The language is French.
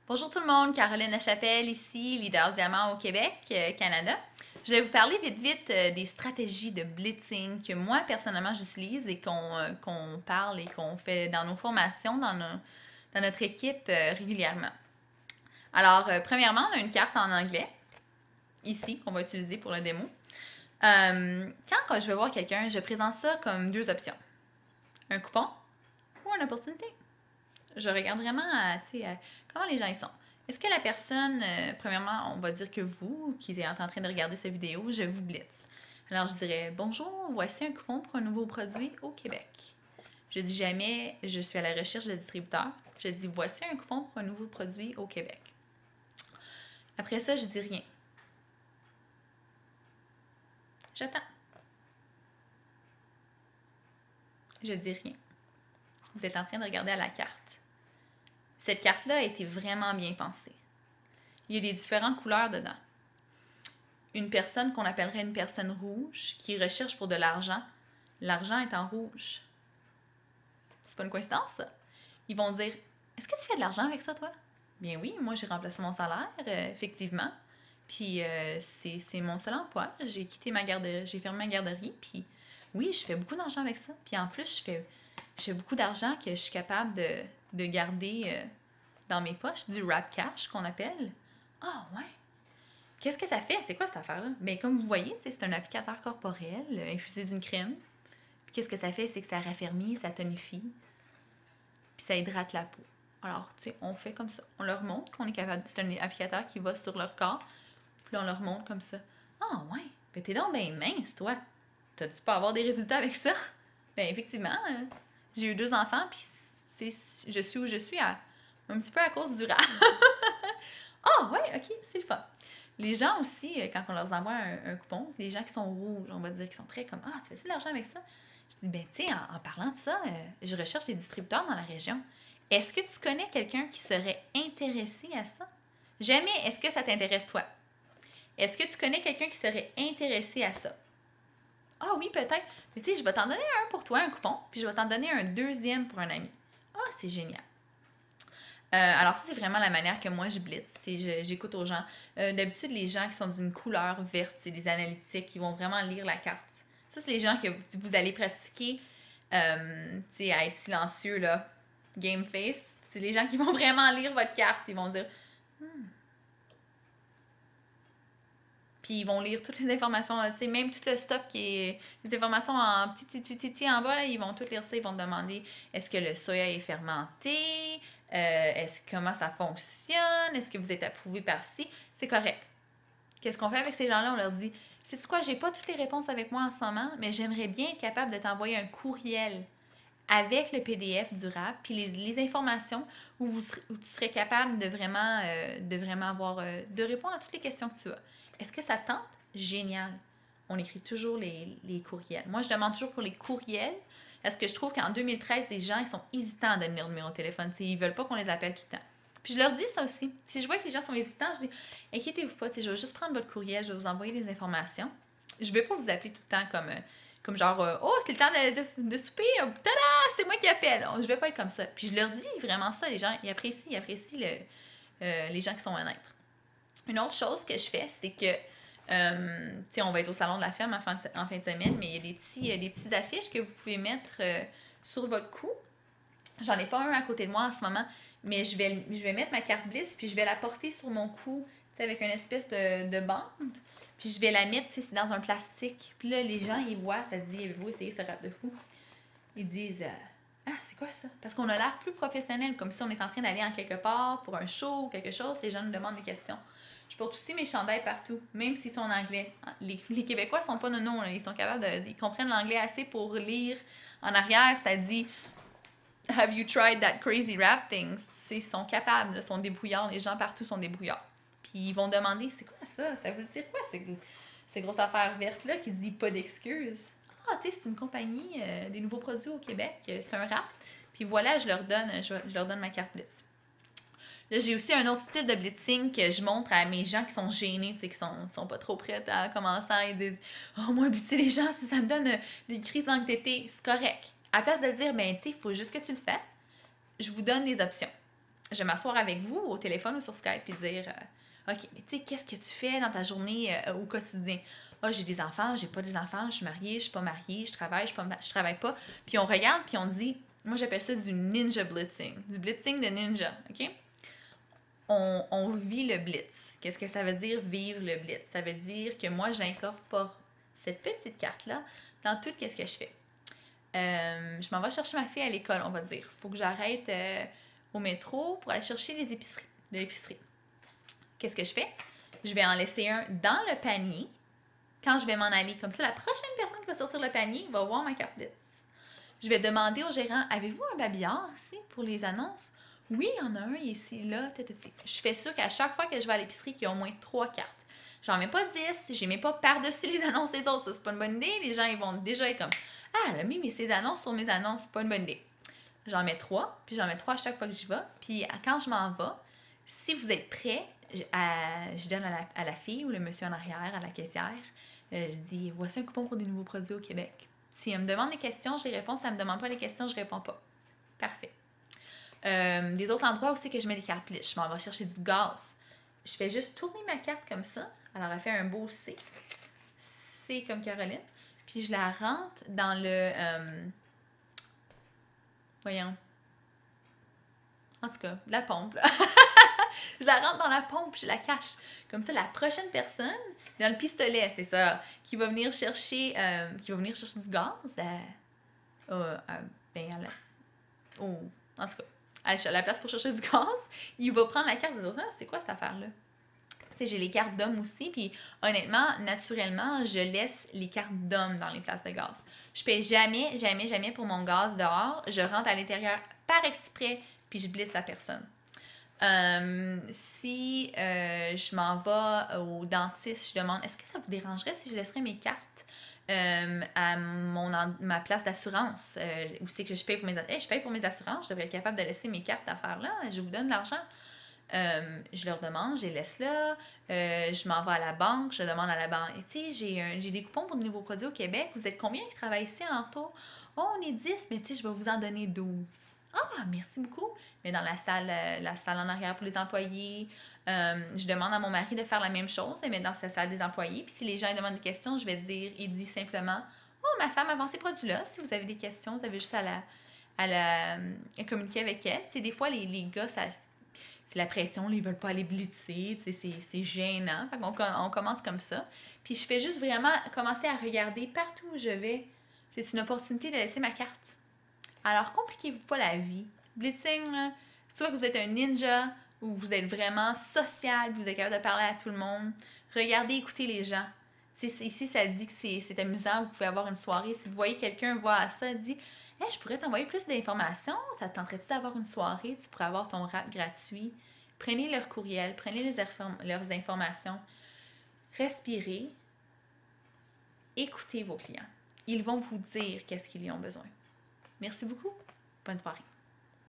Bonjour tout le monde, Caroline Lachapelle ici, leader diamant au Québec, Canada. Je vais vous parler vite des stratégies de blitzing que moi personnellement j'utilise et qu'on parle et qu'on fait dans nos formations, dans notre équipe régulièrement. Alors, premièrement, on a une carte en anglais, ici, qu'on va utiliser pour la démo. Quand je vais voir quelqu'un, je présente ça comme deux options. Un coupon ou une opportunité. Je regarde vraiment comment les gens ils sont. Est-ce que la personne, premièrement, on va dire que vous, qui êtes en train de regarder cette vidéo, je vous blitz. Alors, je dirais, bonjour, voici un coupon pour un nouveau produit au Québec. Je dis jamais, je suis à la recherche de distributeur. Je dis, voici un coupon pour un nouveau produit au Québec. Après ça, je dis rien. J'attends. Je dis rien. Vous êtes en train de regarder à la carte. Cette carte-là a été vraiment bien pensée. Il y a des différentes couleurs dedans. Une personne qu'on appellerait une personne rouge qui recherche pour de l'argent, l'argent est en rouge. C'est pas une coïncidence, ça? Ils vont dire, est-ce que tu fais de l'argent avec ça, toi? Bien oui, moi j'ai remplacé mon salaire, effectivement. Puis c'est mon seul emploi. J'ai quitté ma garderie, j'ai fermé ma garderie, puis oui, je fais beaucoup d'argent avec ça. Puis en plus, je fais beaucoup d'argent que je suis capable de garder dans mes poches, du wrap cash qu'on appelle. Ah ouais! Qu'est-ce que ça fait? C'est quoi cette affaire-là? Bien, comme vous voyez, c'est un applicateur corporel infusé d'une crème. Puis qu'est-ce que ça fait? C'est que ça raffermit, ça tonifie, puis ça hydrate la peau. Alors, tu sais, on fait comme ça. On leur montre qu'on est capable. C'est un applicateur qui va sur leur corps, puis on leur montre comme ça. Ah ouais, ben t'es donc bien mince, toi. T'as-tu pas avoir des résultats avec ça? Ben effectivement, j'ai eu 2 enfants, puis je suis où je suis un petit peu à cause du rat. Ah ouais, ok, c'est le fun. Les gens aussi, quand on leur envoie un coupon, les gens qui sont rouges, on va dire, qui sont très comme ah, tu fais-tu de l'argent avec ça? Je dis, ben, tu sais, en parlant de ça, je recherche des distributeurs dans la région. Est-ce que tu connais quelqu'un qui serait intéressé à ça? Jamais, est-ce que ça t'intéresse toi? Est-ce que tu connais quelqu'un qui serait intéressé à ça? Ah oui, peut-être. Mais tu sais, je vais t'en donner un pour toi, un coupon, puis je vais t'en donner un deuxième pour un ami. Ah, c'est génial. Alors ça, c'est vraiment la manière que moi je blitz. J'écoute aux gens. D'habitude, les gens qui sont d'une couleur verte, c'est des analytiques qui vont vraiment lire la carte. Ça, c'est les gens que vous allez pratiquer à être silencieux, là, game face. C'est les gens qui vont vraiment lire votre carte. Ils vont dire hmm. Puis ils vont lire toutes les informations, même tout le stuff qui est. Les informations en petit en bas, là, ils vont toutes lire ça. Ils vont te demander est-ce que le soya est fermenté? Comment ça fonctionne? Est-ce que vous êtes approuvé par ci? C'est correct. Qu'est-ce qu'on fait avec ces gens-là? On leur dit sais-tu quoi, j'ai pas toutes les réponses avec moi en ce moment, mais j'aimerais bien être capable de t'envoyer un courriel avec le PDF du RAP, puis les informations où tu serais capable de vraiment avoir, de répondre à toutes les questions que tu as. Est-ce que ça te tente? Génial. On écrit toujours les courriels. Moi, je demande toujours pour les courriels, parce que je trouve qu'en 2013, les gens, ils sont hésitants à donner leur numéro de téléphone. T'sais, ils veulent pas qu'on les appelle tout le temps. Puis je leur dis ça aussi. Si je vois que les gens sont hésitants, je dis inquiétez-vous pas, je vais juste prendre votre courriel, je vais vous envoyer des informations. Je vais pas vous appeler tout le temps comme genre oh, c'est le temps de souper, tada, c'est moi qui appelle. Je vais pas être comme ça. Puis je leur dis vraiment ça, les gens, ils apprécient les gens qui sont honnêtes. Une autre chose que je fais, c'est que on va être au salon de la ferme en fin de semaine, mais il y a des petites affiches que vous pouvez mettre sur votre cou. J'en ai pas un à côté de moi en ce moment, mais je vais mettre ma carte Blitz, puis je vais la porter sur mon cou, avec une espèce de bande. Puis je vais la mettre, c'est dans un plastique. Puis là, les gens, ils voient, ça dit, avez-vous essayé ce rap de fou? Ils disent, ah, c'est quoi ça? Parce qu'on a l'air plus professionnel, comme si on est en train d'aller en quelque part pour un show ou quelque chose. Les gens nous demandent des questions. Je porte aussi mes chandails partout, même s'ils sont en anglais. Les Québécois sont pas nonos, ils sont capables ils comprennent l'anglais assez pour lire. En arrière, ça dit Have you tried that crazy rap thing? Ils sont capables, ils sont débrouillards. Les gens partout sont débrouillards. Puis ils vont demander c'est quoi ça? Ça veut dire quoi ces grosses affaires vertes-là qui dit pas d'excuses? Ah, tu sais, c'est une compagnie des nouveaux produits au Québec, c'est un rap. Puis voilà, je leur donne ma carte Blitz. Là, j'ai aussi un autre style de blitzing que je montre à mes gens qui sont gênés, tu sais, qui sont pas trop prêts à commencer. Ils disent oh, moi, blitzer les gens, si ça me donne des crises d'anxiété, c'est correct. À la place de dire ben, tu sais, il faut juste que tu le fasses, je vous donne des options. je vais m'asseoir avec vous au téléphone ou sur Skype et dire OK, mais tu sais, qu'est-ce que tu fais dans ta journée au quotidien? Ah, j'ai des enfants, j'ai pas des enfants, je suis mariée, je suis pas mariée, je travaille, je travaille pas. Puis on regarde, puis on dit, moi j'appelle ça du ninja blitzing, du blitzing de ninja, OK? On vit le blitz. Qu'est-ce que ça veut dire vivre le blitz? Ça veut dire que moi j'incorpore cette petite carte-là dans tout ce que je fais. Je m'en vais chercher ma fille à l'école, on va dire. Il faut que j'arrête au métro pour aller chercher de l'épicerie. Qu'est-ce que je fais? Je vais en laisser un dans le panier quand je vais m'en aller. Comme ça, la prochaine personne qui va sortir le panier va voir ma carte blitz. Je vais demander au gérant, avez-vous un babillard ici pour les annonces? Oui, il y en a un ici, là, Je fais sûr qu'à chaque fois que je vais à l'épicerie, qu'il y a au moins 3 cartes. J'en mets pas 10, je mets pas par-dessus les annonces des autres. Ça, c'est pas une bonne idée. Les gens, ils vont déjà être comme, ah, elle a mis ses annonces sur mes annonces, c'est pas une bonne idée. J'en mets 3, puis j'en mets 3 à chaque fois que j'y vais. Puis quand je m'en vais, si vous êtes prêts, je donne à la fille ou le monsieur en arrière, à la caissière, je dis, voici un coupon pour des nouveaux produits au Québec. Si elle me demande des questions, je réponds. Si elle me demande pas des questions, je réponds pas. Parfait. Les autres endroits où c'est que je mets des cartes blitz, je m'en vais chercher du gaz. Je fais juste tourner ma carte comme ça. Alors, elle fait un beau C. C comme Caroline. Puis, je la rentre dans le... voyons. En tout cas, la pompe, là. Je la rentre dans la pompe, je la cache. Comme ça, la prochaine personne, dans le pistolet, c'est ça, qui va venir chercher du gaz, en tout cas, à la place pour chercher du gaz, il va prendre la carte des autres. Ah, c'est quoi cette affaire-là? Tu sais, j'ai les cartes d'hommes aussi, puis honnêtement, naturellement, je laisse les cartes d'hommes dans les places de gaz. Je paie jamais, jamais, jamais pour mon gaz dehors. Je rentre à l'intérieur par exprès, puis je blitz la personne. Si je m'en vais au dentiste, je demande, est-ce que ça vous dérangerait si je laisserais mes cartes à ma place d'assurance, où c'est que je paye pour mes assurances? Je paye pour mes assurances, je devrais être capable de laisser mes cartes d'affaires là, je vous donne de l'argent. Je leur demande, je les laisse là, je m'en vais à la banque, je demande à la banque, tu sais, j'ai des coupons pour de nouveaux produits au Québec, vous êtes combien qui travaillent ici alentour? Oh, on est 10, mais tu sais, je vais vous en donner 12. Ah, merci beaucoup! Mais dans la salle en arrière pour les employés, je demande à mon mari de faire la même chose, de mettre dans sa salle des employés. Puis si les gens demandent des questions, je vais dire, il dit simplement, oh, ma femme a vendu ces produits-là. Si vous avez des questions, vous avez juste à communiquer avec elle. Tu sais, des fois, les gars, c'est la pression, ils veulent pas aller blitzer, tu sais, c'est gênant. Fait on commence comme ça. Puis je fais juste vraiment commencer à regarder partout où je vais. C'est une opportunité de laisser ma carte. Alors, compliquez-vous pas la vie. Blitzing, là, soit que vous êtes un ninja ou vous êtes vraiment social, vous êtes capable de parler à tout le monde. Regardez, écoutez les gens. Ici, ça dit que c'est amusant, vous pouvez avoir une soirée. Si vous voyez quelqu'un voir ça, dit hey, je pourrais t'envoyer plus d'informations. Ça te tenterait-tu d'avoir une soirée? Tu pourrais avoir ton rap gratuit. Prenez leur courriel, prenez leurs informations. Respirez. Écoutez vos clients. Ils vont vous dire qu'est-ce qu'ils y ont besoin. Merci beaucoup. Bonne soirée.